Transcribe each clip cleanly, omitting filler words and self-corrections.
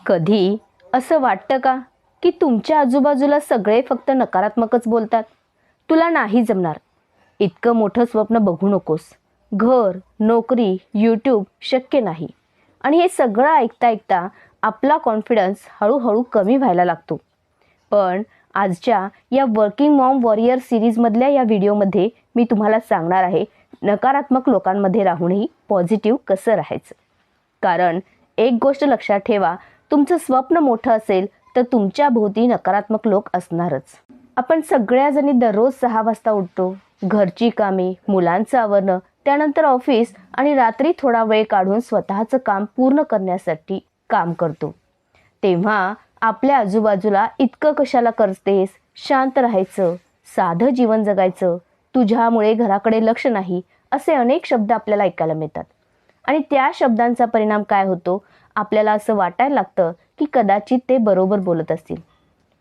कधी असं वाटतं का की तुमच्या आजूबाजूला सगळे फक्त नकारात्मकच बोलतात? तुला नाही जमणार, इतकं मोठं स्वप्न बघू नकोस, घर, नोकरी, यूट्यूब शक्य नाही. आणि हे सगळं ऐकता ऐकता आपला कॉन्फिडन्स हळूहळू कमी व्हायला लागतो. पण आजच्या या वर्किंग मॉम वॉरियर सिरीजमधल्या या व्हिडिओमध्ये मी तुम्हाला सांगणार आहे नकारात्मक लोकांमध्ये राहूनही पॉझिटिव्ह कसं राहायचं. कारण एक गोष्ट लक्षात ठेवा, तुमचं स्वप्न मोठं असेल तर तुमच्या भोवती नकारात्मक लोक असणारच. आपण सगळ्याजणी दररोज 6 वाजता उठतो, घरची कामे, मुलांचं आवरणं, त्यानंतर ऑफिस आणि रात्री थोडा वेळ काढून स्वतःचं काम पूर्ण करण्यासाठी काम करतो. तेव्हा आपल्या आजूबाजूला इतकं कशाला करतेस, शांत राहायचं, साधं जीवन जगायचं, तुझ्यामुळे घराकडे लक्ष नाही, असे अनेक शब्द आपल्याला ऐकायला मिळतात. आणि त्या शब्दांचा परिणाम काय होतो, आपल्याला असं वाटायला लागतं की कदाचित ते बरोबर बोलत असतील.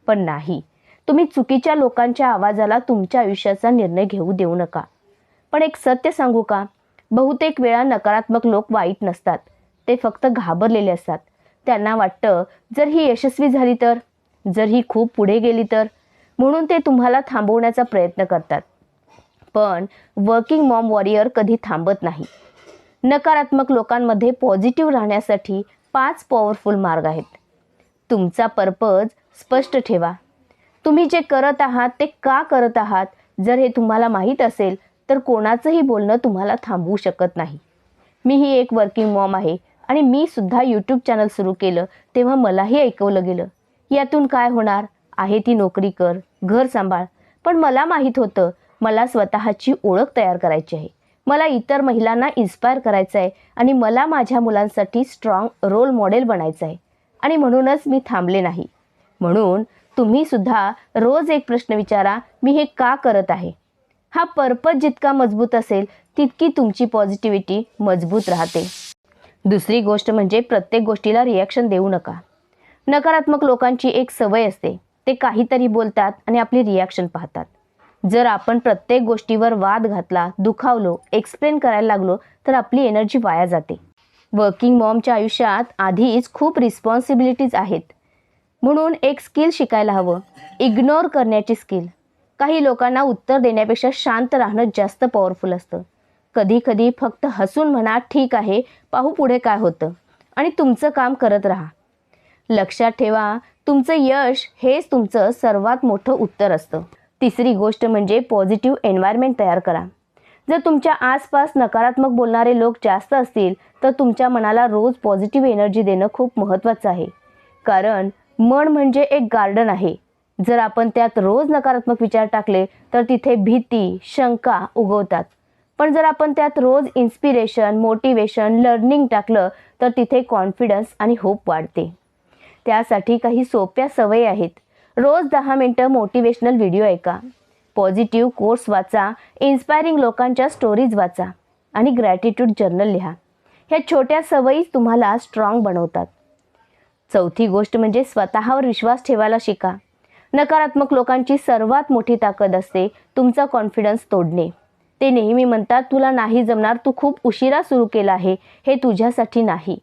पण नाही, तुम्ही चुकीच्या लोकांच्या आवाजाला तुमच्या आयुष्याचा निर्णय घेऊ देऊ नका. पण एक सत्य सांगू का, बहुतेक वेळा नकारात्मक लोक वाईट नसतात, ते फक्त घाबरलेले असतात. त्यांना वाटतं जर ही यशस्वी झाली तर, जर ही खूप पुढे गेली तर, म्हणून ते तुम्हाला थांबवण्याचा प्रयत्न करतात. पण वर्किंग मॉम वॉरियर कधी थांबत नाही. नकारात्मक लोकांमध्ये पॉझिटिव्ह राहण्यासाठी 5 पॉवरफुल मार्ग आहेत. तुमचा पर्पज स्पष्ट ठेवा. तुम्ही जे करत आहात ते का करत आहात, जर हे तुम्हाला माहीत असेल तर कोणाचंही बोलणं तुम्हाला थांबवू शकत नाही. मीही एक वर्किंग मॉम आहे आणि मी सुद्धा यूट्यूब चॅनल सुरू केलं तेव्हा मलाही ऐकवलं गेलं, यातून काय होणार आहे, ती नोकरी कर, घर सांभाळ. पण मला माहीत होतं मला स्वतःची ओळख तयार करायची आहे, मला इतर महिलांना इन्स्पायर करायचं आहे आणि मला माझ्या मुलांसाठी स्ट्रॉंग रोल मॉडेल बनायचं आहे. आणि म्हणूनच मी थांबले नाही. म्हणून तुम्ही सुद्धा रोज एक प्रश्न विचारा, मी हे का करत आहे? हा पर्पज जितका मजबूत असेल तितकी तुमची पॉझिटिव्हिटी मजबूत राहते. दुसरी गोष्ट म्हणजे प्रत्येक गोष्टीला रिॲक्शन देऊ नका. नकारात्मक लोकांची एक सवय असते, ते काहीतरी बोलतात आणि आपली रिॲक्शन पाहतात. जर आपण प्रत्येक गोष्टीवर वाद घातला, दुखावलो, एक्सप्लेन करायला लागलो तर आपली एनर्जी वाया जाते. वर्किंग मॉमच्या आयुष्यात आधीच खूप रिस्पॉन्सिबिलिटीज आहेत, म्हणून एक स्किल शिकायला हवं, इग्नोर करण्याची स्किल. काही लोकांना उत्तर देण्यापेक्षा शांत राहणं जास्त पॉवरफुल असतं. कधी कधी फक्त हसून म्हणा, ठीक आहे, पाहू पुढे काय होतं, आणि तुमचं काम करत राहा. लक्षात ठेवा, तुमचं यश हेच तुमचं सर्वात मोठं उत्तर असतं. तिसरी गोष्ट म्हणजे पॉझिटिव्ह एन्व्हायरमेंट तयार करा. जर तुमच्या आसपास नकारात्मक बोलणारे लोक जास्त असतील तर तुमच्या मनाला रोज पॉझिटिव्ह एनर्जी देणं खूप महत्त्वाचं आहे. कारण मन म्हणजे एक गार्डन आहे. जर आपण त्यात रोज नकारात्मक विचार टाकले तर तिथे भीती, शंका उगवतात. पण जर आपण त्यात रोज इन्स्पिरेशन, मोटिवेशन, लर्निंग टाकलं तर तिथे कॉन्फिडन्स आणि होप वाढते. त्यासाठी काही सोप्या सवयी आहेत. रोज 10 मिनिटं मोटिवेशनल व्हिडिओ ऐका, पॉझिटिव्ह कोट्स वाचा, इन्स्पायरिंग लोकांच्या स्टोरीज वाचा आणि ग्रॅटिट्यूड जर्नल लिहा. ह्या छोट्या सवयी तुम्हाला स्ट्रॉंग बनवतात. चौथी गोष्ट म्हणजे स्वतःवर विश्वास ठेवायला शिका. नकारात्मक लोकांची सर्वात मोठी ताकद असते तुमचा कॉन्फिडन्स तोडणे. ते नेहमी म्हणतात, तुला नाही जमणार, तू खूप उशिरा सुरू केला आहे, हे तुझ्यासाठी नाही.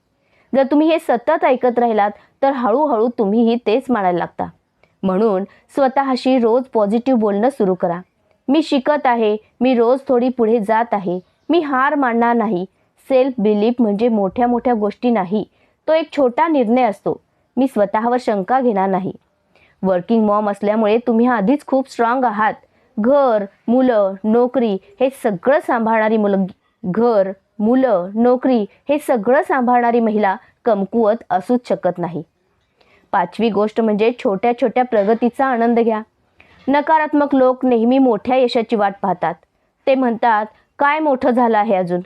जर तुम्ही हे सतत ऐकत राहिलात तर हळूहळू तुम्हीही तेच मानायला लागता. म्हणून स्वतःशी रोज पॉझिटिव्ह बोलणं सुरू करा. मी शिकत आहे, मी रोज थोडी पुढे जात आहे, मी हार मानणार नाही. सेल्फ बिलीफ म्हणजे मोठ्या मोठ्या गोष्टी नाही, तो एक छोटा निर्णय असतो. मी स्वतःवर शंका घेणार नाही. वर्किंग मॉम असल्यामुळे तुम्ही आधीच खूप स्ट्रॉंग आहात. घर, मुलं, नोकरी हे सगळं सांभाळणारी हे सगळं सांभाळणारी महिला कमकुवत असूच शकत नाही. 5वी गोष्ट म्हणजे छोट्या छोट्या प्रगतीचा आनंद घ्या. नकारात्मक लोक नेहमी मोठ्या यशाची वाट पाहतात. ते म्हणतात, काय मोठं झालं आहे अजून.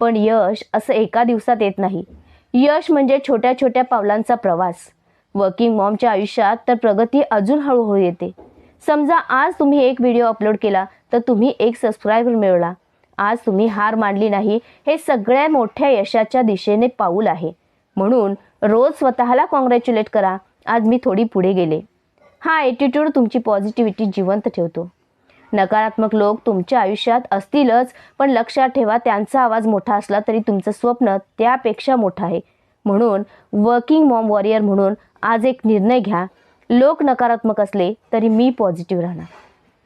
पण यश असं एका दिवसात येत नाही. यश म्हणजे छोट्या छोट्या पावलांचा प्रवास. वर्किंग मॉमच्या आयुष्यात तर प्रगती अजून हळूहळू येते. समजा आज तुम्ही एक व्हिडिओ अपलोड केला तर तुम्ही एक सबस्क्रायबर मिळवला. आज तुम्ही हार मानली नाही, हे सगळ्या मोठ्या यशाच्या दिशेने पाऊल आहे. म्हणून रोज स्वतःला कॉंग्रॅच्युलेट करा, आज मी थोडी पुढे गेले. हा ॲटिट्यूड तुमची पॉझिटिव्हिटी जिवंत ठेवतो. नकारात्मक लोक तुमच्या आयुष्यात असतीलच, पण लक्षात ठेवा, त्यांचा आवाज मोठा असला तरी तुमचं स्वप्न त्यापेक्षा मोठं आहे. म्हणून वर्किंग मॉम वॉरियर म्हणून आज एक निर्णय घ्या. लोक नकारात्मक असले तरी मी पॉझिटिव्ह राहणार.